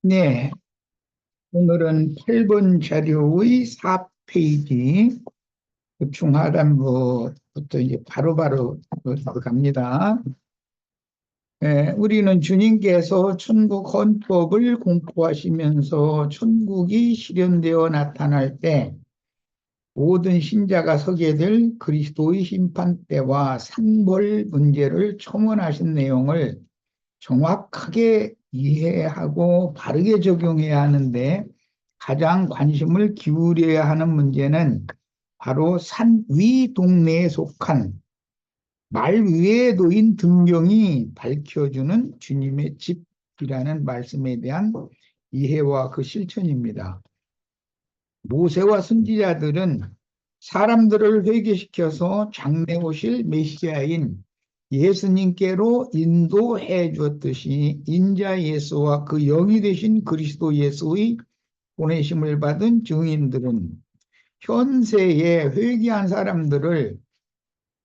네, 오늘은 8번 자료의 4페이지 중하단부부터 이제 바로바로 들어갑니다. 우리는 주님께서 천국 헌법을 공포하시면서 천국이 실현되어 나타날 때 모든 신자가 서게 될 그리스도의 심판 때와 상벌 문제를 첨언하신 내용을 정확하게 이해하고 바르게 적용해야 하는데 가장 관심을 기울여야 하는 문제는 바로 산 위 동네에 속한 말 위에 놓인 등경이 밝혀주는 주님의 집이라는 말씀에 대한 이해와 그 실천입니다. 모세와 선지자들은 사람들을 회개시켜서 장래 오실 메시아인 예수님께로 인도해 주었듯이 인자 예수와 그 영이 되신 그리스도 예수의 보내심을 받은 증인들은 현세에 회개한 사람들을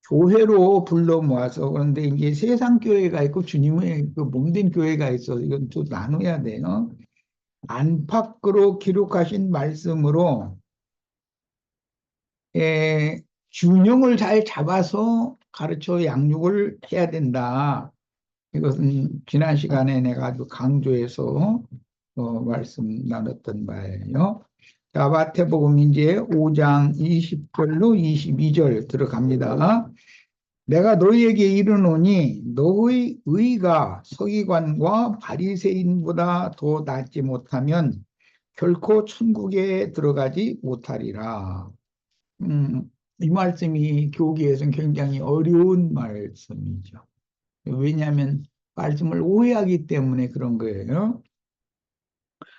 교회로 불러 모아서, 그런데 이제 세상 교회가 있고 주님의 그 몸된 교회가 있어. 이건 또 나눠야 돼요. 안팎으로 기록하신 말씀으로 균형을 잘 잡아서 가르쳐 양육을 해야 된다. 이것은 지난 시간에 내가 아주 강조해서 말씀 나눴던 바예요. 자, 마태복음 이제 5장 20절로 22절 들어갑니다. 내가 너희에게 이르노니 너희 의가 서기관과 바리새인보다 더 낫지 못하면 결코 천국에 들어가지 못하리라. 음, 이 말씀이 교계에서는 굉장히 어려운 말씀이죠. 왜냐하면 말씀을 오해하기 때문에 그런 거예요.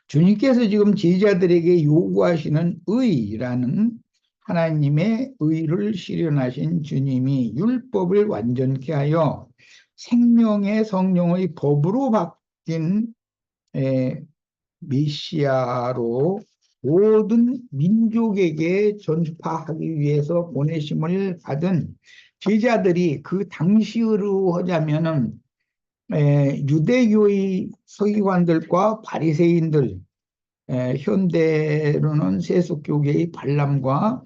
주님께서 지금 제자들에게 요구하시는 의라는 하나님의 의를 실현하신 주님이 율법을 완전케 하여 생명의 성령의 법으로 바뀐 메시아로 모든 민족에게 전파하기 위해서 보내심을 받은 제자들이 그 당시로 하자면은 유대교의 서기관들과 바리새인들, 현대로는 세속교계의 발람과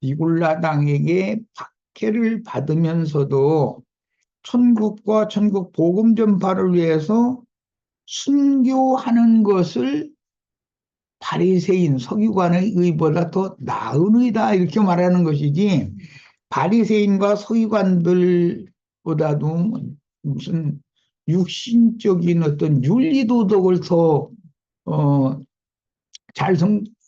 니골라당에게 박해를 받으면서도 천국과 천국 복음 전파를 위해서 순교하는 것을 바리새인 서기관의 의보다 더 나은 의다 이렇게 말하는 것이지, 바리새인과 서기관들보다도 무슨 육신적인 어떤 윤리 도덕을 더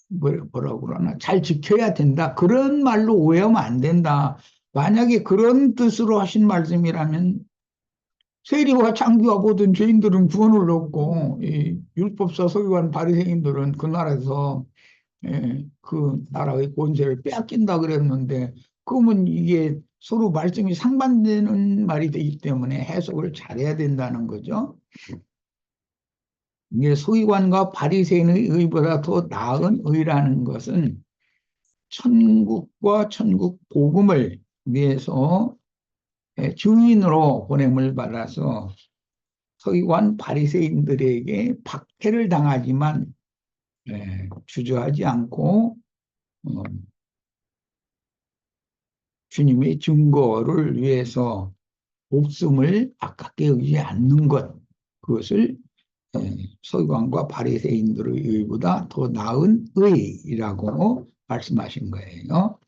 뭐라고 그러나 잘 지켜야 된다 그런 말로 오해하면 안 된다. 만약에 그런 뜻으로 하신 말씀이라면 세리와 창기와 모든 죄인들은 구원을 얻고 이 율법사 서기관 바리새인들은 그 나라에서 그 나라의 권세를 빼앗긴다 그랬는데, 그러면 이게 서로 말씀이 상반되는 말이 되기 때문에 해석을 잘해야 된다는 거죠. 이게 서기관과 바리새인의 의보다 더 나은 의라는 것은 천국과 천국 복음을 위해서 증인으로 보냄을 받아서 서기관 바리새인들에게 박해를 당하지만 주저하지 않고 어, 주님의 증거를 위해서 목숨을 아깝게 여기지 않는 것, 그것을 서기관과 바리새인들의 의보다 더 나은 의라고 말씀하신 거예요.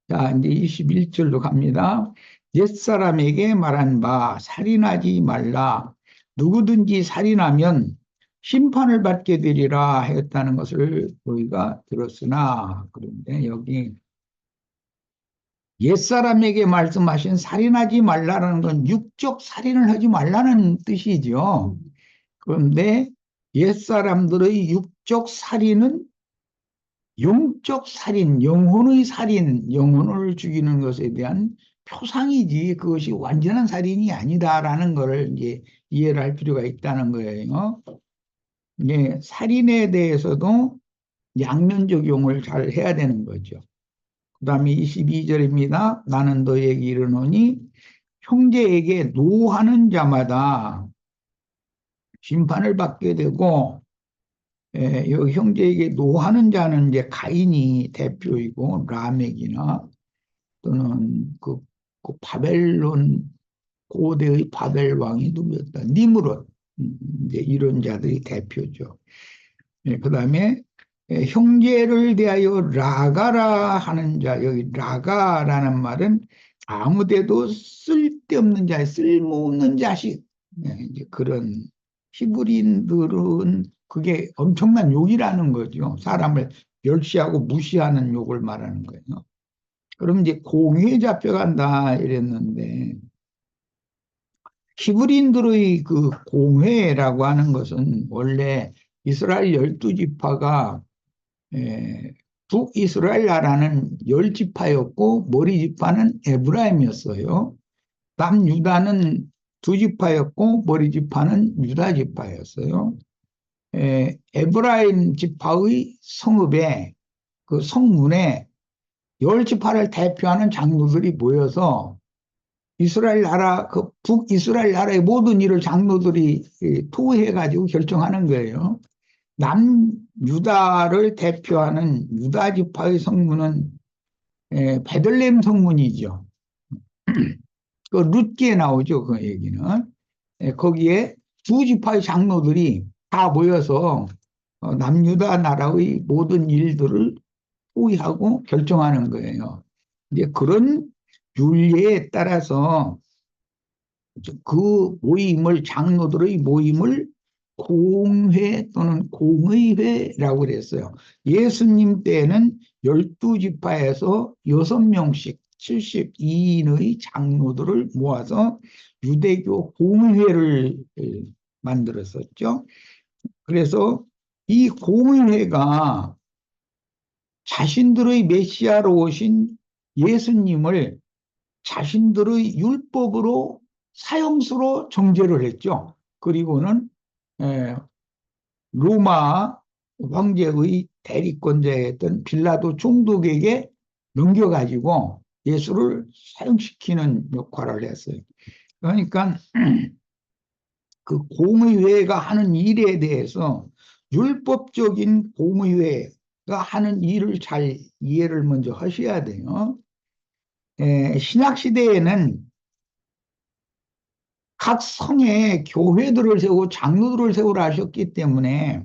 자, 이제 21절로 갑니다. 옛사람에게 말한 바 살인하지 말라. 누구든지 살인하면 심판을 받게 되리라 했다는 것을 우리가 들었으나, 그런데 여기 옛사람에게 말씀하신 살인하지 말라는 건 육적 살인을 하지 말라는 뜻이죠. 그런데 옛사람들의 육적 살인은 영적 살인, 영혼의 살인, 영혼을 죽이는 것에 대한 표상이지 그것이 완전한 살인이 아니다라는 것을 이제 이해를 할 필요가 있다는 거예요. 이제 살인에 대해서도 양면 적용을 잘 해야 되는 거죠. 그 다음에 22절입니다. 나는 너에게 이르노니 형제에게 노하는 자마다 심판을 받게 되고 이 형제에게 노하는 자는 이제 가인이 대표이고 라멕이나 또는 그 바벨론 고대의 바벨 왕이 누구였다? 니므롯. 이제 이런 자들이 대표죠. 그다음에 형제를 대하여 라가라 하는 자, 여기 라가라는 말은 아무데도 쓸데없는 자, 쓸모없는 자식. 이제 그런 히브리인들은 그게 엄청난 욕이라는 거죠. 사람을 멸시하고 무시하는 욕을 말하는 거예요. 그럼 이제 공회에 잡혀간다 이랬는데 히브리인들의 그 공회라고 하는 것은 원래 이스라엘 12지파가 북이스라엘 나라는 10지파였고 머리 지파는 에브라임이었어요. 남유다는 2지파였고 머리 지파는 유다 지파였어요. 에브라임 지파의 성읍에 그 성문에 10지파를 대표하는 장로들이 모여서 이스라엘 나라, 그 북이스라엘 나라의 모든 일을 장로들이 토의해가지고 결정하는 거예요. 남유다를 대표하는 유다 지파의 성문은 베들레헴 성문이죠. 그 룻기에 나오죠, 그 얘기는. 거기에 두 지파의 장로들이 다 모여서 남유다 나라의 모든 일들을 토의하고 결정하는 거예요. 이제 그런 율례에 따라서 그 모임을, 장로들의 모임을 공회 또는 공의회라고 그랬어요. 예수님 때는 12지파에서 6명씩 72인의 장로들을 모아서 유대교 공의회를 만들었었죠. 그래서 이 공의회가 자신들의 메시아로 오신 예수님을 자신들의 율법으로 사형수로 정죄를 했죠. 그리고는 로마 황제의 대리권자였던 빌라도 총독에게 넘겨가지고 예수를 사형시키는 역할을 했어요. 그러니까 그 공의회가 하는 일에 대해서 율법적인 공의회가 하는 일을 잘 이해를 먼저 하셔야 돼요. 신약 시대에는 각 성에 교회들을 세우고 장로들을 세우라 하셨기 때문에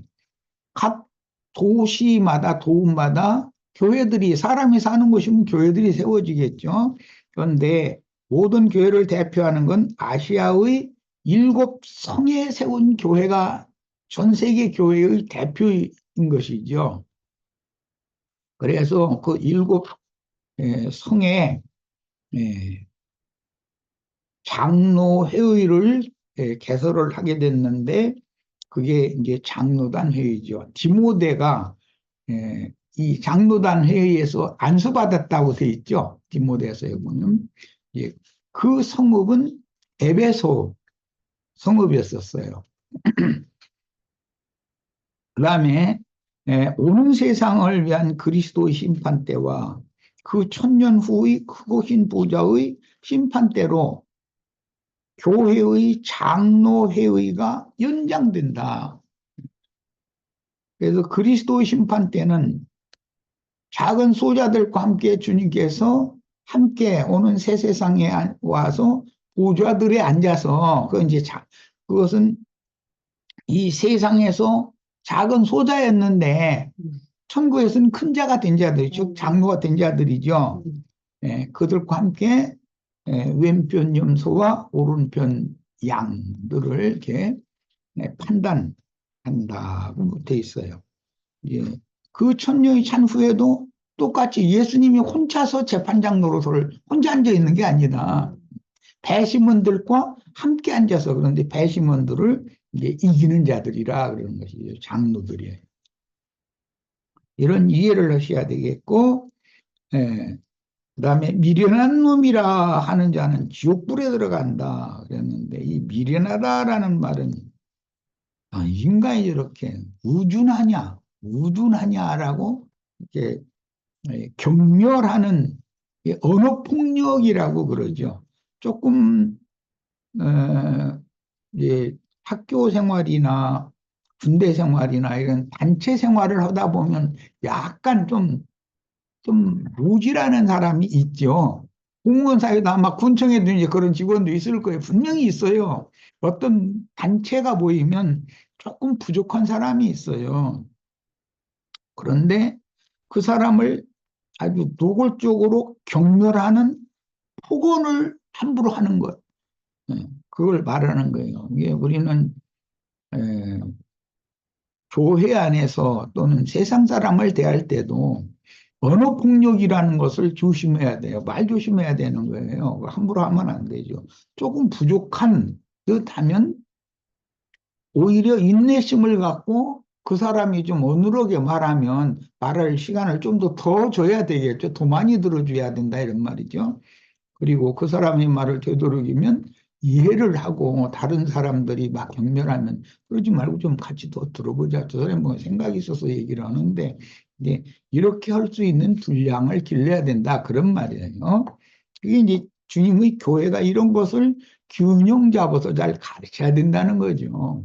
각 도시마다 도읍마다 교회들이 사람이 사는 곳이면 교회들이 세워지겠죠. 그런데 모든 교회를 대표하는 건 아시아의 7성에 세운 교회가 전 세계 교회의 대표인 것이죠. 그래서 그 7성에 장로회의를 개설을 하게 됐는데 그게 이제 장로단 회의죠. 디모데가 이 장로단 회의에서 안수받았다고 돼 있죠. 디모데서에 보면 그 성읍은 에베소 성읍이었었어요. 그다음에 오는 세상을 위한 그리스도의 심판 때와 그 천년 후의 크고 긴 보좌의 심판 때로 교회의 장로회의가 연장된다. 그래서 그리스도의 심판 때는 작은 소자들과 함께 주님께서 함께 오는 새 세상에 와서 보좌들에 앉아서 그것은 이 세상에서 작은 소자였는데 천국에서는 큰 자가 된 자들, 즉 장로가 된 자들이죠. 그들과 함께 왼편 염소와 오른편 양들을 이렇게 판단한다고 돼 있어요. 예. 그 천년이 찬 후에도 똑같이 예수님이 혼자서 재판장 노릇을 혼자 앉아 있는 게 아니다. 배심원들과 함께 앉아서 그런데 배심원들을 이제 이기는 자들이라 그러는 것이죠. 장로들이. 이런 이해를 하셔야 되겠고, 그다음에 미련한 놈이라 하는 자는 지옥불에 들어간다 그랬는데 이 미련하다라는 말은 인간이 이렇게 우둔하냐라고 이렇게 경멸하는 언어폭력이라고 그러죠. 조금 어, 학교 생활이나 군대 생활이나 이런 단체 생활을 하다 보면 약간 좀 무지라는 사람이 있죠. 공무원사회도 아마 군청에도 이제 그런 직원도 있을 거예요. 분명히 있어요. 어떤 단체가 보이면 조금 부족한 사람이 있어요. 그런데 그 사람을 아주 노골적으로 경멸하는 폭언을 함부로 하는 것. 그걸 말하는 거예요. 이게 우리는 에, 교회 안에서 또는 세상 사람을 대할 때도 언어 폭력이라는 것을 조심해야 돼요. 말 조심해야 되는 거예요. 함부로 하면 안 되죠. 조금 부족한 듯하면 오히려 인내심을 갖고 그 사람이 좀 어눌하게 말하면 말할 시간을 좀 더 줘야 되겠죠. 더 많이 들어줘야 된다 이런 말이죠. 그리고 그 사람의 말을 되도록이면 이해를 하고 다른 사람들이 막 경멸하면 그러지 말고 좀 같이 더 들어보자. 저 사람이 뭐 생각이 있어서 얘기를 하는데 이제 이렇게 할 수 있는 분량을 길러야 된다. 그런 말이에요. 그게 이제 주님의 교회가 이런 것을 균형 잡아서 잘 가르쳐야 된다는 거죠.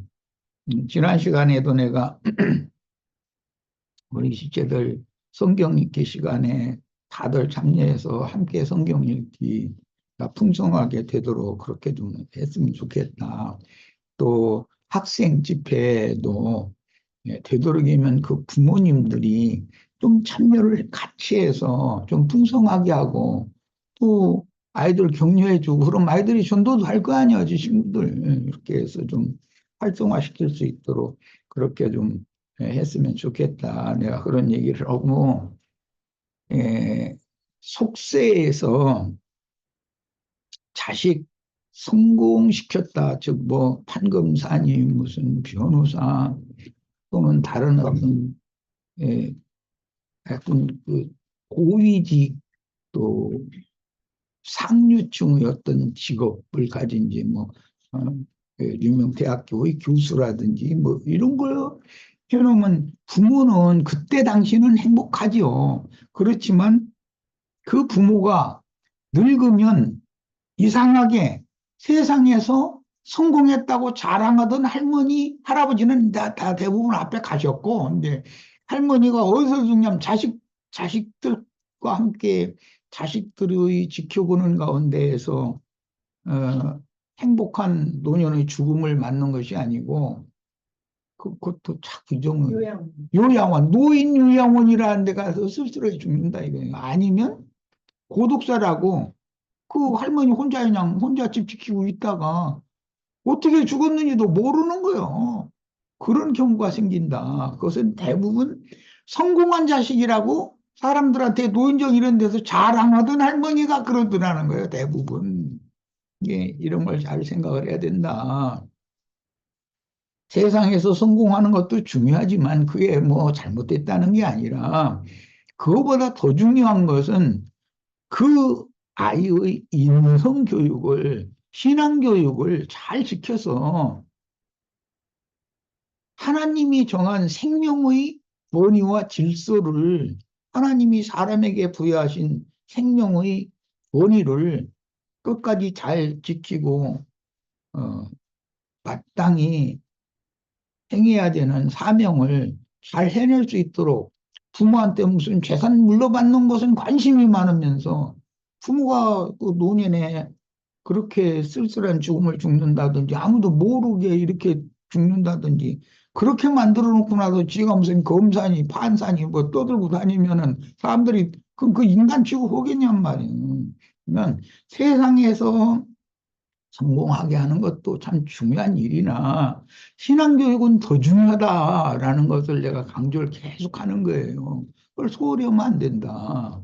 지난 시간에도 내가 우리 시체들 성경 읽기 시간에 다들 참여해서 함께 성경 읽기가 풍성하게 되도록 그렇게 좀 했으면 좋겠다. 또 학생 집회도 되도록이면 그 부모님들이 좀 참여를 같이 해서 좀 풍성하게 하고 또 아이들 격려해주고 그럼 아이들이 전도도 할 거 아니야, 지 친구들. 이렇게 해서 좀 활성화시킬 수 있도록 그렇게 좀 했으면 좋겠다. 내가 그런 얘기를 하고, 에, 속세에서 자식 성공시켰다. 즉, 뭐, 판검사님, 무슨 변호사 또는 다른 어떤, 에, 약간 그 고위직 또 상류층의 어떤 직업을 가진지 뭐 어, 유명 대학교의 교수라든지 뭐 이런 걸 해놓으면 부모는 그때 당시는 행복하지요. 그렇지만 그 부모가 늙으면 이상하게 세상에서 성공했다고 자랑하던 할머니, 할아버지는 다 대부분 앞에 가셨고, 근데 할머니가 어디서 죽냐면 자식들과 함께 자식들의 지켜보는 가운데에서 행복한 노년의 죽음을 맞는 것이 아니고, 그것도 참 규정은 요양원, 노인 요양원이라는 데 가서 스스로 죽는다 이거예요. 아니면 고독사라고 그 할머니 혼자 그냥 혼자 집 지키고 있다가 어떻게 죽었는지도 모르는 거예요. 그런 경우가 생긴다. 그것은 대부분 성공한 자식이라고 사람들한테 노인정 이런 데서 자랑하던 할머니가 그러더라는 거예요. 대부분. 예, 이런 걸 잘 생각을 해야 된다. 세상에서 성공하는 것도 중요하지만 그게 뭐 잘못됐다는 게 아니라 그거보다 더 중요한 것은 그 아이의 인성 교육을, 신앙 교육을 잘 지켜서 하나님이 정한 생명의 권위와 질서를 하나님이 사람에게 부여하신 생명의 권위를 끝까지 잘 지키고 어, 마땅히 행해야 되는 사명을 잘 해낼 수 있도록 부모한테 무슨 재산 물려받는 것은 관심이 많으면서 부모가 그 노년에 그렇게 쓸쓸한 죽음을 죽는다든지 아무도 모르게 이렇게 죽는다든지 그렇게 만들어 놓고 나서 지가 무슨 검사니 판사니 뭐 떠들고 다니면은 사람들이 그 인간 취급하겠냔 말이에요. 그러면 세상에서 성공하게 하는 것도 참 중요한 일이나 신앙교육은 더 중요하다라는 것을 내가 강조를 계속 하는 거예요. 그걸 소홀히 하면 안 된다.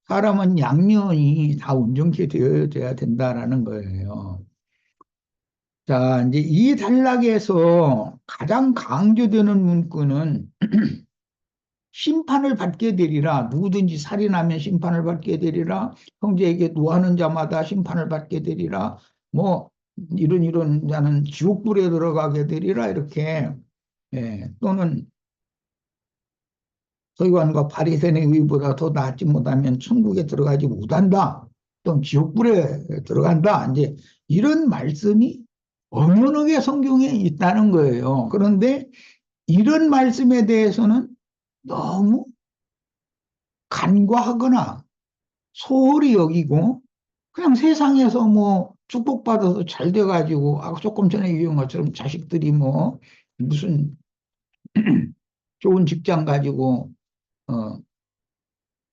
사람은 양면이 다 온전케 되어야 된다라는 거예요. 자, 이제 이 단락에서 가장 강조되는 문구는 심판을 받게 되리라. 누구든지 살인하면 심판을 받게 되리라. 형제에게 노하는 자마다 심판을 받게 되리라. 뭐 이런 자는 지옥불에 들어가게 되리라. 이렇게 또는 서기관과 바리새인의 의보다 더 낫지 못하면 천국에 들어가지 못한다. 또는 지옥불에 들어간다. 이제 이런 말씀이 엄연하게 성경에 있다는 거예요. 그런데 이런 말씀에 대해서는 너무 간과하거나 소홀히 여기고 그냥 세상에서 뭐 축복받아서 잘 돼가지고 조금 전에 얘기한 것처럼 자식들이 뭐 무슨 좋은 직장 가지고 어,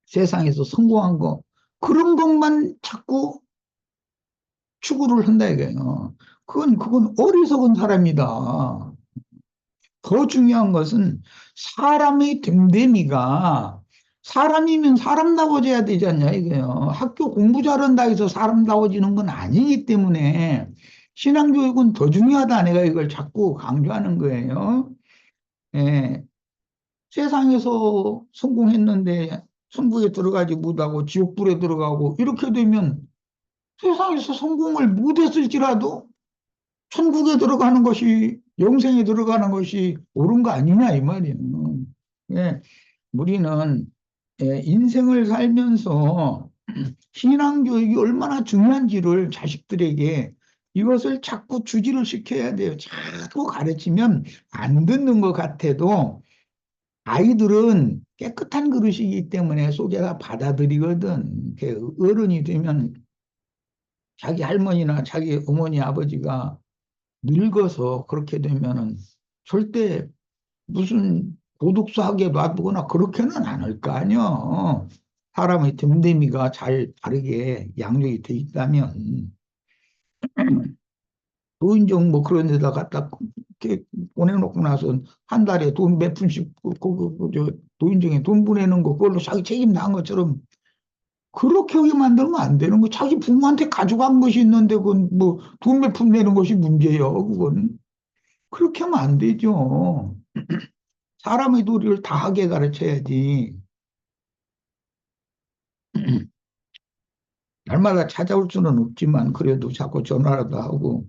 세상에서 성공한 거 그런 것만 자꾸 추구를 한다 이거예요. 그건 어리석은 사람이다. 더 중요한 것은 사람의 됨됨이가 사람이면 사람다워져야 되지 않냐 이거예요. 학교 공부 잘한다 해서 사람다워지는 건 아니기 때문에 신앙교육은 더 중요하다. 내가 이걸 자꾸 강조하는 거예요. 예, 세상에서 성공했는데 천국에 들어가지 못하고 지옥불에 들어가고 이렇게 되면 세상에서 성공을 못했을지라도 천국에 들어가는 것이 영생에 들어가는 것이 옳은 거 아니냐 이 말이에요. 예, 우리는 인생을 살면서 신앙 교육이 얼마나 중요한지를 자식들에게 이것을 자꾸 주지를 시켜야 돼요. 자꾸 가르치면 안 듣는 것 같아도 아이들은 깨끗한 그릇이기 때문에 속에다 받아들이거든. 어른이 되면 자기 할머니나 자기 어머니 아버지가 늙어서 그렇게 되면은 절대 무슨 도둑사하게 놔두거나 그렇게는 않을 거 아니야. 사람의 됨됨이가 잘 바르게 양육이 돼 있다면 도인정 뭐 그런 데다 갖다 이렇게 보내놓고 나서 한 달에 돈 몇 푼씩 저 도인정에 돈 보내는 거 그걸로 자기 책임 나은 것처럼 그렇게 하게 만들면 안 되는 거. 자기 부모한테 가져간 것이 있는데 그건 뭐 돈 몇 푼 내는 것이 문제예요. 그건 그렇게 하면 안 되죠. 사람의 도리를 다하게 가르쳐야지. 날마다 찾아올 수는 없지만 그래도 자꾸 전화라도 하고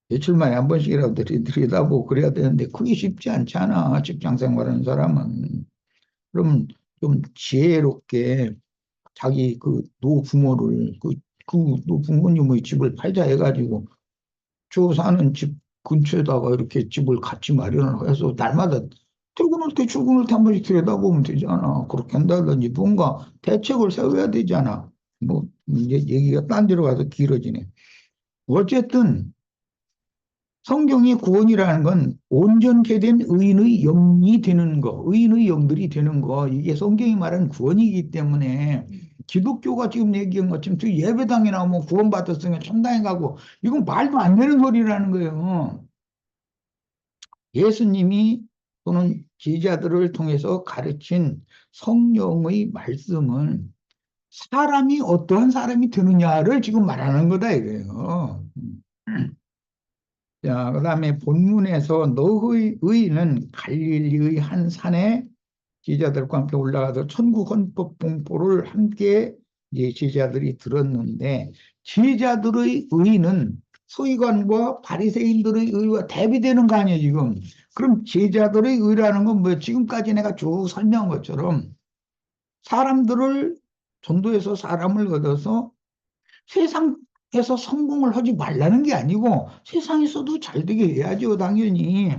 며칠 만에 한 번씩이라도 들여다보고 그래야 되는데 그게 쉽지 않잖아. 직장 생활하는 사람은. 그럼 좀 지혜롭게 자기 그 노부모를 그 노부모님의 집을 팔자 해가지고 저 사는 집 근처에다가 이렇게 집을 같이 마련을 해서 날마다 퇴근할 때 출근할 때 한 번씩 들여다보면 되잖아. 그렇게 한다든지 뭔가 대책을 세워야 되잖아. 뭐 이제 얘기가 딴 데로 가서 길어지네. 어쨌든 성경의 구원이라는 건 온전케 된 의인의 영이 되는 거, 의인의 영들이 되는 거, 이게 성경이 말하는 구원이기 때문에 기독교가 지금 얘기한 것처럼 저 예배당에 나오면 구원받았으면 천당에 가고 이건 말도 안 되는 소리라는 거예요. 예수님이 또는 제자들을 통해서 가르친 성령의 말씀은 사람이 어떠한 사람이 되느냐를 지금 말하는 거다 이거예요. 자, 그다음에 본문에서 너의 의는 갈릴리의 한 산에 제자들과 함께 올라가서 천국 헌법 공포를 함께 이제 제자들이 들었는데 제자들의 의는 서기관과 바리새인들의 의와 대비되는 거 아니에요 지금. 그럼 제자들의 의라는 건 뭐 지금까지 내가 쭉 설명한 것처럼 사람들을 전도해서 사람을 얻어서 세상에서 성공을 하지 말라는 게 아니고 세상에서도 잘 되게 해야죠, 당연히.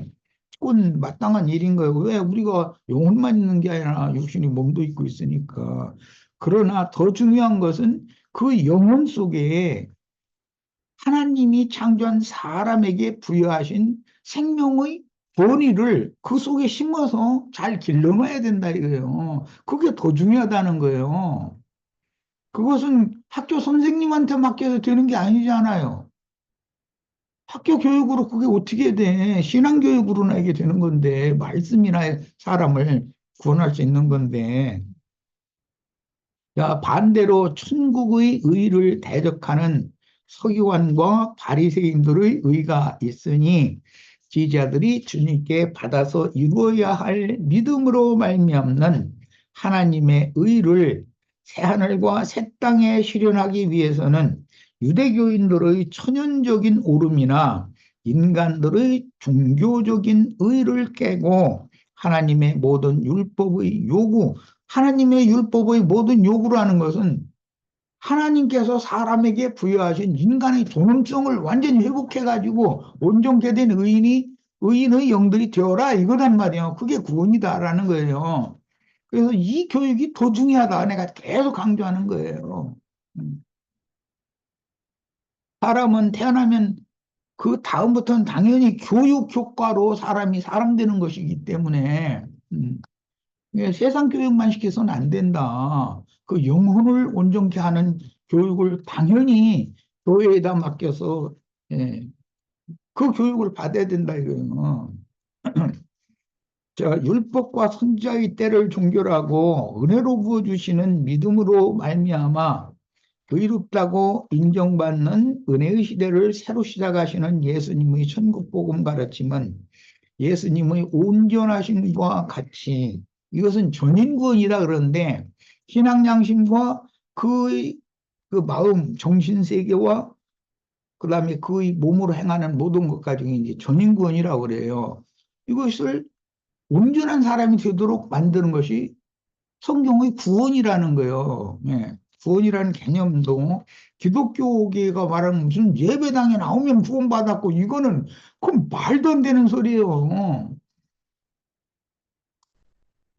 그건 마땅한 일인 거예요. 왜 우리가 영혼만 있는 게 아니라 육신이 몸도 있고 있으니까. 그러나 더 중요한 것은 그 영혼 속에 하나님이 창조한 사람에게 부여하신 생명의 본의를 그 속에 심어서 잘 길러놔야 된다 이거예요. 그게 더 중요하다는 거예요. 그것은 학교 선생님한테 맡겨도 되는 게 아니잖아요. 학교 교육으로 그게 어떻게 돼? 신앙 교육으로나 이게 되는 건데, 말씀이나 사람을 구원할 수 있는 건데. 자, 반대로 천국의 의를 대적하는 서기관과 바리새인들의 의가 있으니 지자들이 주님께 받아서 이루어야 할 믿음으로 말미암는 하나님의 의를 새하늘과 새 땅에 실현하기 위해서는 유대교인들의 천연적인 오름이나 인간들의 종교적인 의를 깨고 하나님의 모든 율법의 요구, 하나님의 율법의 모든 요구라는 것은 하나님께서 사람에게 부여하신 인간의 존엄성을 완전히 회복해가지고 온전케 된 의인의 영들이 되어라 이거란 말이에요. 그게 구원이다라는 거예요. 그래서 이 교육이 더 중요하다. 내가 계속 강조하는 거예요. 음. 사람은 태어나면 그 다음부터는 당연히 교육 효과로 사람이 사람 되는 것이기 때문에 세상 교육만 시켜서는 안 된다. 그 영혼을 온전케 하는 교육을 당연히 교회에다 맡겨서 예, 그 교육을 받아야 된다 이거예요. 자, 율법과 선지자의 때를 종결하고 은혜로 부어주시는 믿음으로 말미암아 의롭다고 인정받는 은혜의 시대를 새로 시작하시는 예수님의 천국 복음 가르침은 예수님의 온전하심과 같이 이것은 전인구원이라 그러는데 신앙 양심과 그 마음, 정신 세계와 그다음에 그의 몸으로 행하는 모든 것 가지고 이제 전인구원이라고 그래요. 이것을 온전한 사람이 되도록 만드는 것이 성경의 구원이라는 거예요. 예. 구원이라는 개념도 기독교계가 말하는 무슨 예배당에 나오면 구원받았고 이거는 그건 말도 안 되는 소리예요.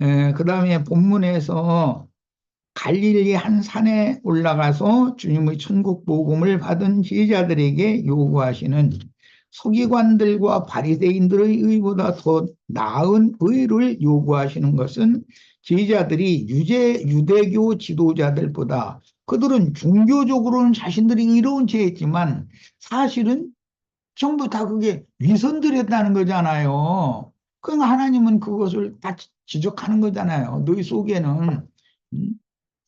예, 그다음에 본문에서 갈릴리 한 산에 올라가서 주님의 천국 복음을 받은 제자들에게 요구하시는 서기관들과 바리새인들의 의보다 더 나은 의를 요구하시는 것은 제자들이 유대교 지도자들보다 그들은 종교적으로는 자신들이 의로운 죄였지만 사실은 전부 다 그게 위선들이었다는 거잖아요. 그러니까 하나님은 그것을 다 지적하는 거잖아요. 너희 속에는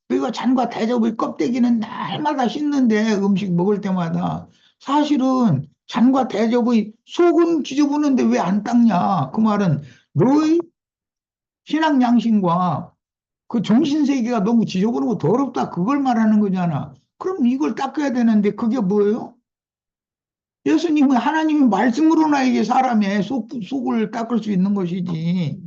그리고 잔과 대접의 껍데기는 날마다 씻는데 음식 먹을 때마다 사실은 잔과 대접의 속은 지저분한데 왜 안 닦냐? 그 말은 너의 신앙 양심과 그 정신 세계가 너무 지저분하고 더럽다 그걸 말하는 거잖아. 그럼 이걸 닦아야 되는데 그게 뭐예요? 예수님은 하나님의 말씀으로나 이게 사람의 속을 닦을 수 있는 것이지.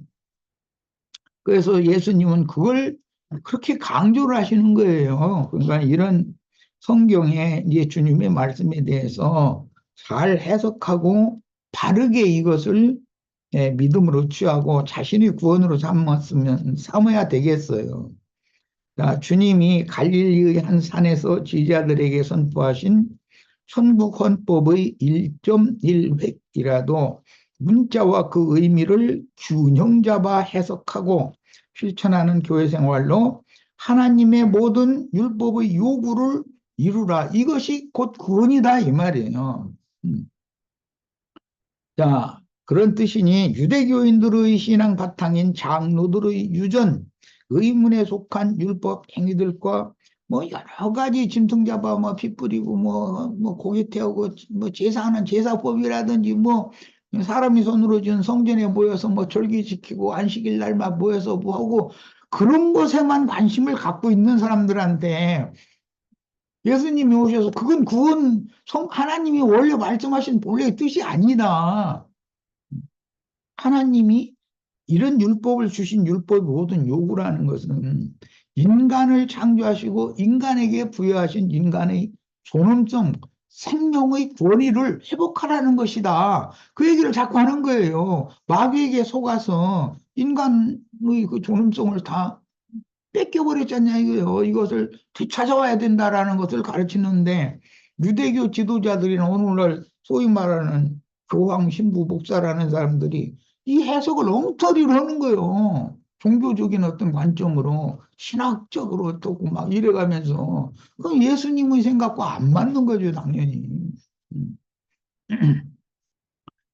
그래서 예수님은 그걸 그렇게 강조를 하시는 거예요. 그러니까 이런 성경의 이제 주님의 말씀에 대해서 잘 해석하고 바르게 이것을 믿음으로 취하고 자신의 구원으로 삼아야 되겠어요. 자, 주님이 갈릴리의 한 산에서 제자들에게 선포하신 천국 헌법의 1.1획이라도 문자와 그 의미를 균형 잡아 해석하고 실천하는 교회 생활로 하나님의 모든 율법의 요구를 이루라. 이것이 곧 구원이다 이 말이에요. 음. 자, 그런 뜻이니 유대교인들의 신앙 바탕인 장로들의 유전, 의문에 속한 율법 행위들과 뭐 여러 가지 짐승 잡아 뭐 피 뿌리고 뭐 고기 태우고 뭐 제사하는 제사법이라든지 뭐 사람이 손으로 지은 성전에 모여서 뭐 절기 지키고 안식일 날만 모여서 뭐 하고 그런 것에만 관심을 갖고 있는 사람들한테 예수님이 오셔서 그건 구원 하나님이 원래 말씀하신 본래의 뜻이 아니다. 하나님이 이런 율법을 주신 율법의 모든 요구라는 것은 인간을 창조하시고 인간에게 부여하신 인간의 존엄성, 생명의 권위를 회복하라는 것이다. 그 얘기를 자꾸 하는 거예요. 마귀에게 속아서 인간의 그 존엄성을 다 뺏겨버렸잖냐 이거예요. 이것을 되찾아와야 된다라는 것을 가르치는데 유대교 지도자들이나 오늘날 소위 말하는 교황, 신부, 목사라는 사람들이 이 해석을 엉터리로 하는 거예요. 종교적인 어떤 관점으로 신학적으로 또 막 이래가면서 그 예수님의 생각과 안 맞는 거죠, 당연히. 음.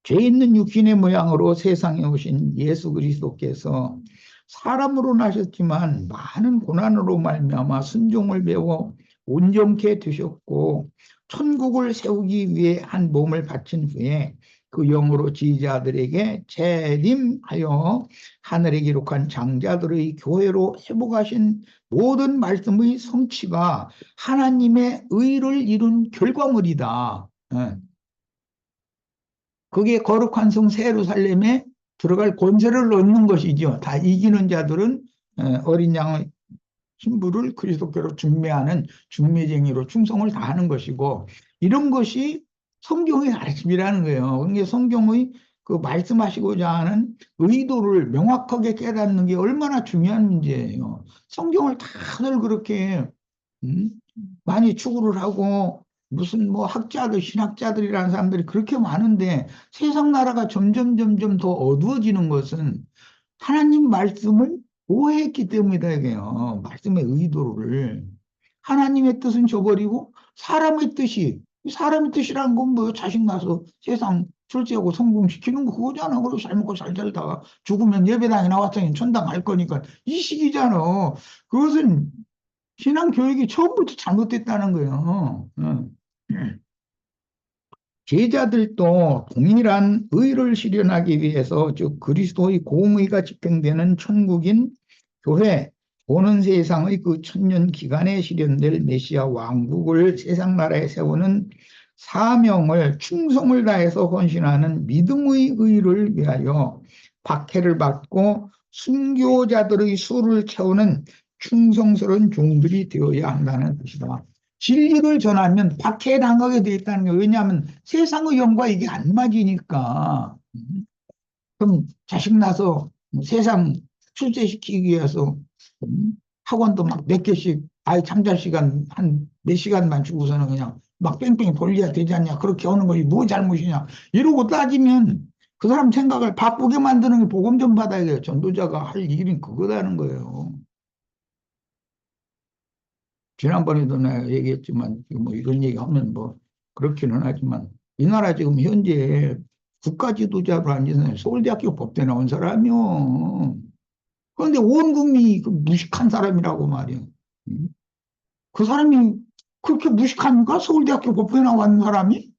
죄 있는 육신의 모양으로 세상에 오신 예수 그리스도께서 사람으로 나셨지만 많은 고난으로 말미암아 순종을 배워 온전케 되셨고 천국을 세우기 위해 한 몸을 바친 후에 그 영으로 지휘자들에게 재림하여 하늘에 기록한 장자들의 교회로 회복하신 모든 말씀의 성취가 하나님의 의를 이룬 결과물이다. 예. 그게 거룩한 성 예루살렘에 들어갈 권세를 얻는 것이죠. 다 이기는 자들은 어린 양의 신부를 그리스도께로 중매하는 중매쟁이로 충성을 다하는 것이고, 이런 것이 성경의 가르침이라는 거예요. 그러니까 성경의 그 말씀하시고자 하는 의도를 명확하게 깨닫는 게 얼마나 중요한 문제예요. 성경을 다들 그렇게 음? 많이 추구를 하고 무슨 뭐 학자들, 신학자들이라는 사람들이 그렇게 많은데 세상 나라가 점점 더 어두워지는 것은 하나님 말씀을 오해했기 때문이다 이게요. 말씀의 의도를. 하나님의 뜻은 저버리고 사람의 뜻이라는 건 뭐 자식 낳아서 세상 출세하고 성공시키는 거 그거잖아. 그리고 잘 먹고 잘 살다가 죽으면 예배당에 나왔더니 천당 갈 거니까 이 식이잖아. 그것은 신앙 교육이 처음부터 잘못됐다는 거예요. 제자들도 동일한 의를 실현하기 위해서 즉 그리스도의 공의가 집행되는 천국인 교회 오는 세상의 그 천년 기간에 실현될 메시아 왕국을 세상 나라에 세우는 사명을 충성을 다해서 헌신하는 믿음의 의를 위하여 박해를 받고 순교자들의 수를 채우는 충성스러운 종들이 되어야 한다는 뜻이다. 진리를 전하면 박해당하게 돼 있다는 게 왜냐하면 세상의 영과 이게 안 맞으니까. 그럼 자식 낳아서 세상 출세시키기 위해서 학원도 막 몇 개씩 아이 잠잘 시간 한 몇 시간만 주고서는 그냥 막 뺑뺑이 돌려야 되지 않냐 그렇게 하는 것이 뭐 잘못이냐 이러고 따지면 그 사람 생각을 바꾸게 만드는 게 복음 좀 받아야 돼요. 전도자가 할 일은 그거다는 거예요. 지난번에도 내가 얘기했지만 뭐 이런 얘기하면 뭐 그렇기는 하지만 이 나라 지금 현재 국가 지도자로 앉은 서울대학교 법대 나온 사람이요. 그런데 온 국민이 그 무식한 사람이라고 말이야. 음? 그 사람이 그렇게 무식합니까? 서울대학교 법대 나온 사람이?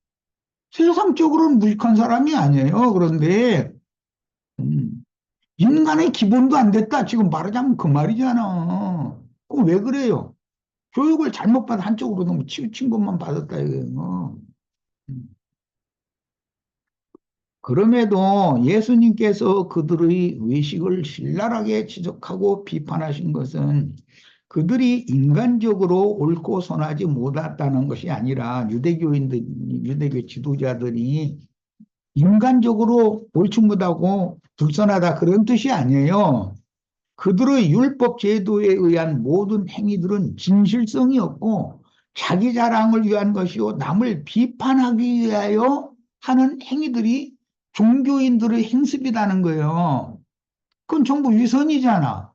세상적으로는 무식한 사람이 아니에요. 그런데 음, 인간의 기본도 안 됐다. 지금 말하자면 그 말이잖아. 그럼 왜 그래요? 교육을 잘못 받아 한쪽으로 너무 치우친 것만 받았다 이거예요. 음. 그럼에도 예수님께서 그들의 의식을 신랄하게 지적하고 비판하신 것은 그들이 인간적으로 옳고 선하지 못했다는 것이 아니라 유대교 지도자들이 인간적으로 옳지 못하고 불선하다 그런 뜻이 아니에요. 그들의 율법 제도에 의한 모든 행위들은 진실성이 없고 자기 자랑을 위한 것이요 남을 비판하기 위하여 하는 행위들이 종교인들의 행습이라는 거예요. 그건 전부 위선이잖아.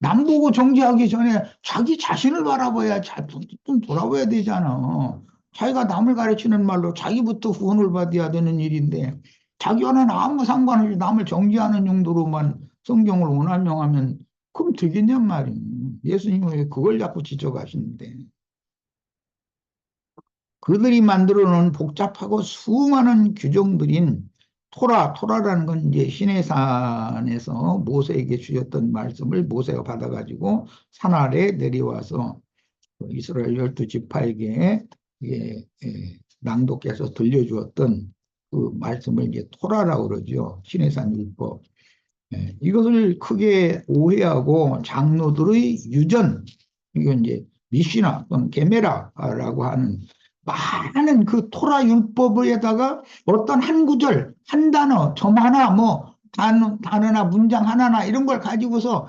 남 보고 정죄하기 전에 자기 자신을 바라봐야 좀 돌아봐야 되잖아. 자기가 남을 가르치는 말로 자기부터 후원을 받아야 되는 일인데 자기와는 아무 상관없이 남을 정죄하는 용도로만 성경을 원활명하면 그럼 되겠냔 말이에요. 예수님은 왜 그걸 자꾸 지적하시는데. 그들이 만들어 놓은 복잡하고 수많은 규정들인 토라라는 건 이제 시내산에서 모세에게 주셨던 말씀을 모세가 받아가지고 산 아래 내려와서 그 이스라엘 12지파에게 이게 낭독해서 들려주었던 그 말씀을 이제 토라라고 그러죠. 시내산 율법. 이것을 크게 오해하고 장로들의 유전, 이건 이제 미시나 또는 게메라라고 하는 많은 그 토라 율법에다가 어떤 한 구절, 한 단어, 점 하나, 뭐 단어나 문장 하나나 이런 걸 가지고서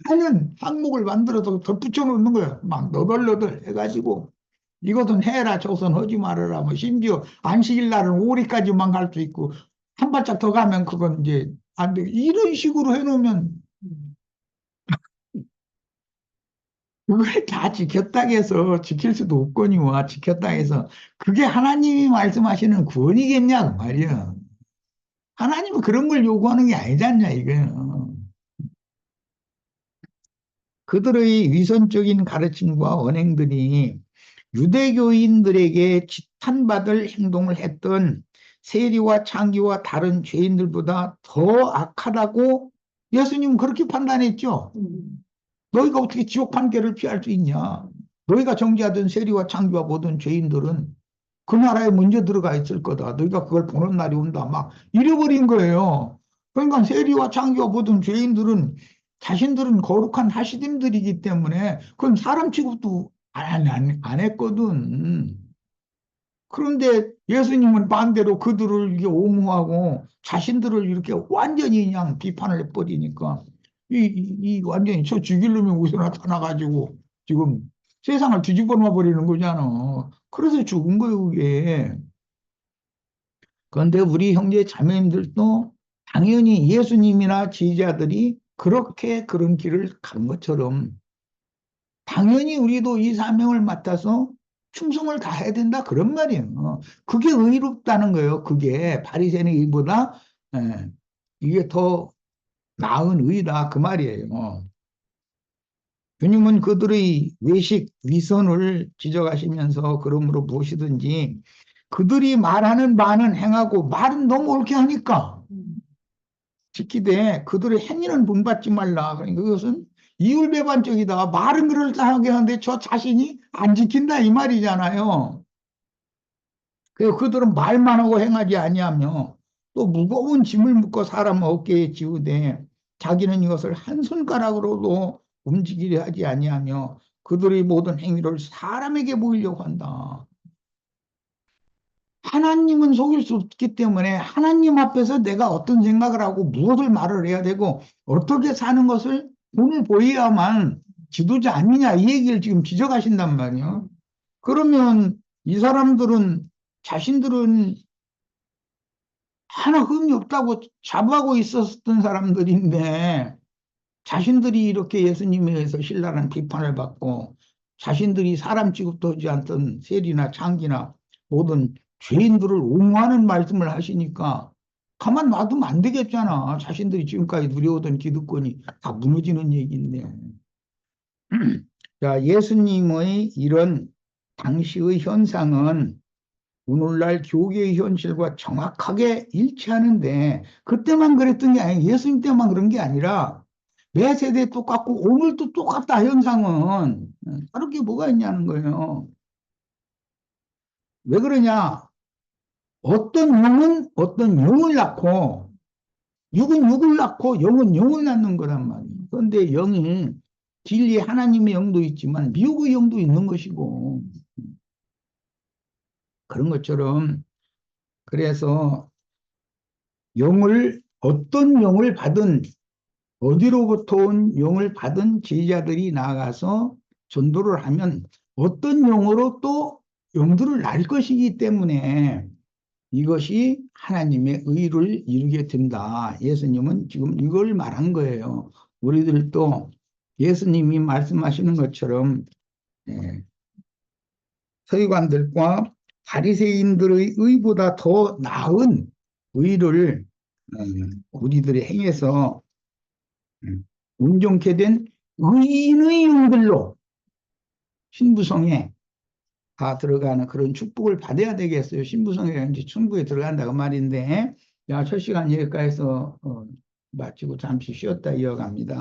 많은 항목을 만들어서 덧붙여 놓는 거예요. 막 너덜너덜 해가지고 이것은 해라 저것은 하지 말아라 뭐 심지어 안식일 날은 오리까지만 갈 수 있고 한 발짝 더 가면 그건 이제 안 돼. 이런 식으로 해놓으면 그걸 다 지켰다 해서 지킬 수도 없거니와 지켰다 해서 그게 하나님이 말씀하시는 구원이겠냐 그 말이야. 하나님은 그런 걸 요구하는 게 아니잖냐 이거예요. 그들의 위선적인 가르침과 언행들이 유대교인들에게 지탄받을 행동을 했던 세리와 창기와 다른 죄인들보다 더 악하다고 예수님은 그렇게 판단했죠. 너희가 어떻게 지옥 판결을 피할 수 있냐? 너희가 정죄하던 세리와 창기와 모든 죄인들은 그 나라에 먼저 들어가 있을 거다. 너희가 그걸 보는 날이 온다. 막 잃어버린 거예요. 그러니까 세리와 창기와 모든 죄인들은 자신들은 거룩한 하시딤들이기 때문에 그럼 사람 취급도 안 했거든. 그런데 예수님은 반대로 그들을 이렇게 옹호하고 자신들을 이렇게 완전히 그냥 비판을 해버리니까 이 완전히 저 죽일 놈이 어디서 나타나가지고 지금 세상을 뒤집어 놔 버리는 거잖아. 그래서 죽은 거예요, 그게. 그런데 우리 형제 자매님들도 당연히 예수님이나 지지자들이 그렇게 그런 길을 간 것처럼 당연히 우리도 이 사명을 맡아서 충성을 다해야 된다 그런 말이에요. 그게 의롭다는 거예요. 그게 바리새인의 의보다 이게 더 나은 의다 그 말이에요. 주님은 그들의 외식, 위선을 지적하시면서 그러므로 무엇이든지 그들이 말하는 바는 행하고 말은 너무 옳게 하니까 지키되 그들의 행위는 본받지 말라. 그러니까 그것은 이율배반적이다. 말은 그럴듯하게 하는데 저 자신이 안 지킨다 이 말이잖아요. 그래서 그들은 말만 하고 행하지 아니하며 또 무거운 짐을 묶어 사람 어깨에 지우되 자기는 이것을 한 손가락으로도 움직이려 하지 아니하며 그들의 모든 행위를 사람에게 보이려고 한다. 하나님은 속일 수 없기 때문에 하나님 앞에서 내가 어떤 생각을 하고 무엇을 말을 해야 되고 어떻게 사는 것을 본을 보여야만 지도자 아니냐 이 얘기를 지금 지적하신단 말이에요. 그러면 이 사람들은 자신들은 하나 흠이 없다고 자부하고 있었던 사람들인데 자신들이 이렇게 예수님에 의해서 신랄한 비판을 받고 자신들이 사람 취급도 하지 않던 세리나 창기나 모든 죄인들을 옹호하는 말씀을 하시니까 가만 놔두면 안 되겠잖아. 자신들이 지금까지 누려오던 기득권이 다 무너지는 얘기인데. 자, 예수님의 이런 당시의 현상은 오늘날 교계의 현실과 정확하게 일치하는데 그때만 그랬던 게 아니에요. 예수님 때만 그런 게 아니라 매 세대 똑같고 오늘도 똑같다 현상은. 다를 게 뭐가 있냐는 거예요. 왜 그러냐? 어떤 영은 어떤 영을 낳고 육은 육을 낳고 영은 영을 낳는 거란 말이에요. 그런데 영이 진리 하나님의 영도 있지만 미혹의 영도 있는 것이고 그런 것처럼 그래서 영을 어떤 영을 받은 어디로부터 온 영을 받은 제자들이 나아가서 전도를 하면 어떤 영으로 또 영들을 낳을 것이기 때문에 이것이 하나님의 의를 이루게 된다. 예수님은 지금 이걸 말한 거예요. 우리들도 예수님이 말씀하시는 것처럼 예, 서기관들과 바리새인들의 의보다 더 나은 의를 우리들이 행해서 온전케 된 의인의 영들로 신부성에 다 들어가는 그런 축복을 받아야 되겠어요. 신부성에 이제 천국에 들어간다고 말인데, 야, 첫 시간 여기까지 해서 마치고 잠시 쉬었다 이어갑니다.